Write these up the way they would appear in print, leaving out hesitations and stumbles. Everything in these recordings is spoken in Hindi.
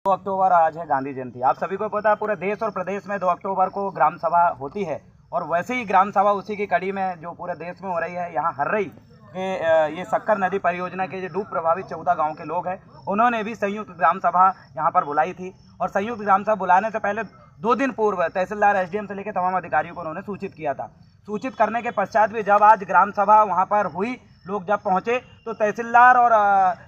2 अक्टूबर आज है गांधी जयंती। आप सभी को पता है पूरे देश और प्रदेश में 2 अक्टूबर को ग्राम सभा होती है और वैसे ही ग्राम सभा उसी की कड़ी में जो पूरे देश में हो रही है। यहाँ हर्रई के ये सक्कर नदी परियोजना के जो डूब प्रभावित 14 गांव के लोग हैं, उन्होंने भी संयुक्त ग्राम सभा यहाँ पर बुलाई थी और संयुक्त ग्राम सभा बुलाने से पहले 2 दिन पूर्व तहसीलदार एसडीएम से लेकर तमाम अधिकारियों को उन्होंने सूचित किया था। सूचित करने के पश्चात भी जब आज ग्राम सभा वहाँ पर हुई, लोग जब पहुँचे तो तहसीलदार और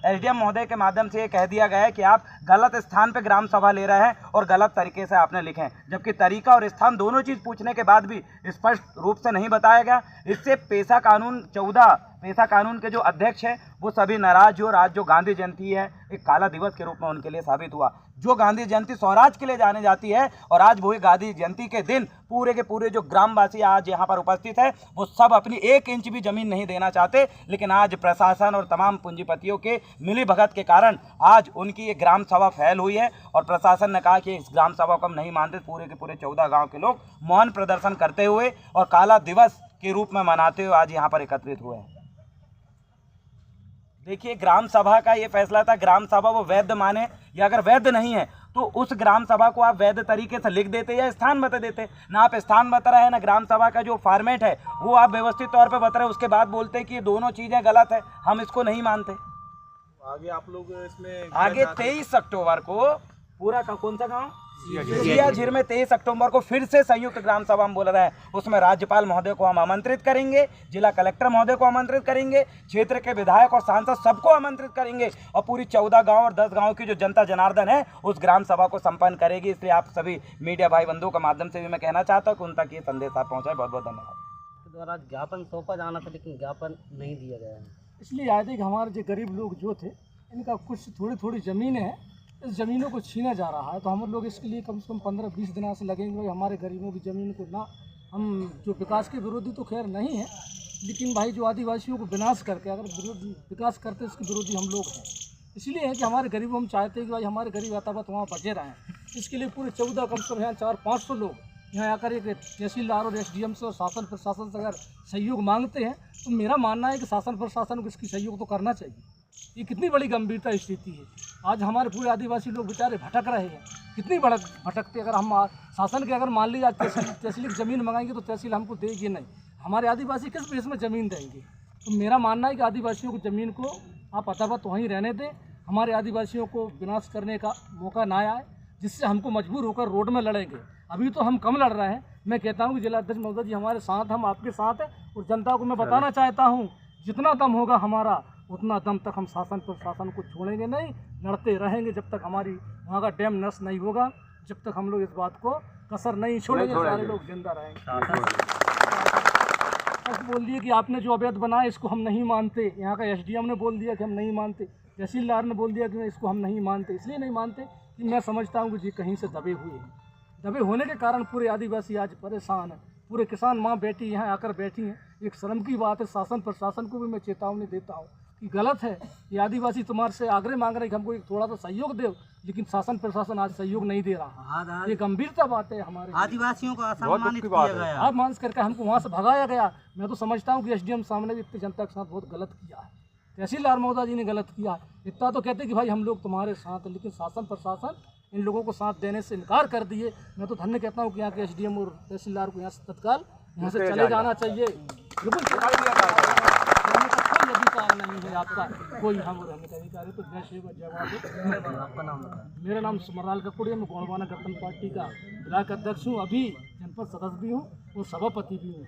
एसडीएम महोदय के माध्यम से ये कह दिया गया है कि आप गलत स्थान पर ग्राम सभा ले रहे हैं और गलत तरीके से आपने लिखे हैं, जबकि तरीका और स्थान दोनों चीज़ पूछने के बाद भी स्पष्ट रूप से नहीं बताया गया। इससे पेशा कानून के जो अध्यक्ष हैं वो सभी नाराज हो और आज जो गांधी जयंती है एक काला दिवस के रूप में उनके लिए साबित हुआ। जो गांधी जयंती स्वराज के लिए जानी जाती है और आज वही गांधी जयंती के दिन पूरे के पूरे जो ग्रामवासी आज यहाँ पर उपस्थित है वो सब अपनी 1 इंच भी जमीन नहीं देना चाहते, लेकिन आज प्रशासन और तमाम पूंजीपतियों के मिली भगत के कारण आज उनकी ये ग्राम सभा फैल हुई है और प्रशासन ने कहा कि इस ग्राम सभा को हम नहीं मानते। पूरे के पूरे 14 गाँव के लोग मौन प्रदर्शन करते हुए और काला दिवस के रूप में मनाते हुए आज यहाँ पर एकत्रित हुए हैं। देखिए, ग्राम सभा का ये फैसला था, ग्राम सभा वो वैध माने या अगर वैध नहीं है तो उस ग्राम सभा को आप वैध तरीके से लिख देते या स्थान बता देते। ना आप स्थान बता रहे हैं, ना ग्राम सभा का जो फॉर्मेट है वो आप व्यवस्थित तौर पे बता रहे हैं, उसके बाद बोलते हैं कि ये दोनों चीज़ें गलत है, हम इसको नहीं मानते। आगे आप लोग इसमें आगे 23 अक्टूबर को पूरा का कौन सा गाँव सियाझीर में 23 अक्टूबर को फिर से संयुक्त ग्राम सभा हम बोल रहे हैं। उसमें राज्यपाल महोदय को हम आमंत्रित करेंगे, जिला कलेक्टर महोदय को आमंत्रित करेंगे, क्षेत्र के विधायक और सांसद सबको आमंत्रित करेंगे और पूरी 14 गांव और 10 गांव की जो जनता जनार्दन है उस ग्राम सभा को संपन्न करेगी। इसलिए आप सभी मीडिया भाई बंधुओं के माध्यम से भी मैं कहना चाहता हूँ कि उन तक ये संदेश आप पहुँचाए। बहुत बहुत धन्यवाद। द्वारा ज्ञापन सौंपा जाना था लेकिन ज्ञापन नहीं दिया गया है, इसलिए आए थे कि हमारे जो गरीब लोग जो थे इनका कुछ थोड़ी ज़मीनें हैं, इस ज़मीनों को छीना जा रहा है। तो हम लोग इसके लिए कम से कम 15-20 दिन से लगेंगे भाई हमारे गरीबों की ज़मीन को ना। हम जो विकास के विरोधी तो खैर नहीं है, लेकिन भाई जो आदिवासियों को विनाश करके अगर विकास करते इसके विरोधी हम लोग हैं। इसलिए है कि हमारे गरीबों हम चाहते हैं कि भाई हमारे गरीब यथावत वहाँ बचे रहें। इसके लिए पूरे 14 कम से कम यहाँ 400-500 लोग यहाँ आकर एक तहसीलदार और एसडीएम से और शासन प्रशासन से अगर सहयोग मांगते हैं तो मेरा मानना है कि शासन प्रशासन को इसकी सहयोग तो करना चाहिए। ये कितनी बड़ी गंभीरता स्थिति है। आज हमारे पूरे आदिवासी लोग बेचारे भटक रहे हैं, कितनी भटकते। अगर हम शासन के अगर मान लीजिए तहसील की ज़मीन मंगाएंगे तो तहसील हमको देगी नहीं, हमारे आदिवासी किस बेस में ज़मीन देंगे। तो मेरा मानना है कि आदिवासियों को ज़मीन को आप अथावत वहीं रहने दें, हमारे आदिवासियों को विनाश करने का मौका ना आए जिससे हमको मजबूर होकर रोड में लड़ेंगे। अभी तो हम कम लड़ रहे हैं। मैं कहता हूँ कि जिलाध्यक्ष महोदय जी हमारे साथ, हम आपके साथ हैं और जनता को मैं बताना चाहता हूँ जितना दम होगा हमारा उतना दम तक हम शासन प्रशासन को छोड़ेंगे नहीं, लड़ते रहेंगे जब तक हमारी वहाँ का डैम नष्ट नहीं होगा, जब तक हम लोग इस बात को कसर नहीं छोड़ेंगे, सारे लोग जिंदा रहेंगे। बस बोल दिए कि आपने जो अवैध बनाया इसको हम नहीं मानते, यहाँ का एसडीएम ने बोल दिया कि हम नहीं मानते, तहसीलदार ने बोल दिया कि इसको हम नहीं मानते। इसलिए नहीं मानते कि मैं समझता हूँ कि ये कहीं से दबे हुए हैं। दबे होने के कारण पूरे आदिवासी आज परेशान है, पूरे किसान माँ बेटी यहाँ आकर बैठी हैं। एक शर्म की बात है। शासन प्रशासन को भी मैं चेतावनी देता हूँ कि गलत है। ये आदिवासी तुम्हारे से आग्रह मांग रहे हैं कि हमको एक थोड़ा सा सहयोग दो, लेकिन शासन प्रशासन आज सहयोग नहीं दे रहा। ये गंभीरता बात है। हमारे आदिवासियों को असम्मानित किया गया, अपमान करके हमको वहाँ से भगाया गया। मैं तो समझता हूँ कि एसडीएम सामने भी इतनी जनता के साथ बहुत गलत किया है, तहसीलदार महोदय जी ने गलत किया। इतना तो कहते कि भाई हम लोग तुम्हारे साथ हैं, लेकिन शासन प्रशासन इन लोगों को साथ देने से इनकार कर दिए। मैं तो धन्य कहता हूँ कि यहाँ के एसडीएम और तहसीलदार को यहाँ से तत्काल यहाँ से चले जाना चाहिए। बिल्कुल कोई अधिकार नहीं है आपका, कोई हम रहने का अधिकार है। तो जय श्री जय। आपका नाम बताएं। मेरा नाम सुमरलाल ककुड़िया, मैं गोंडवाना गणतंत्र पार्टी का ब्लॉक अध्यक्ष हूँ, अभी जनपद सदस्य भी हूँ और सभापति भी हूँ।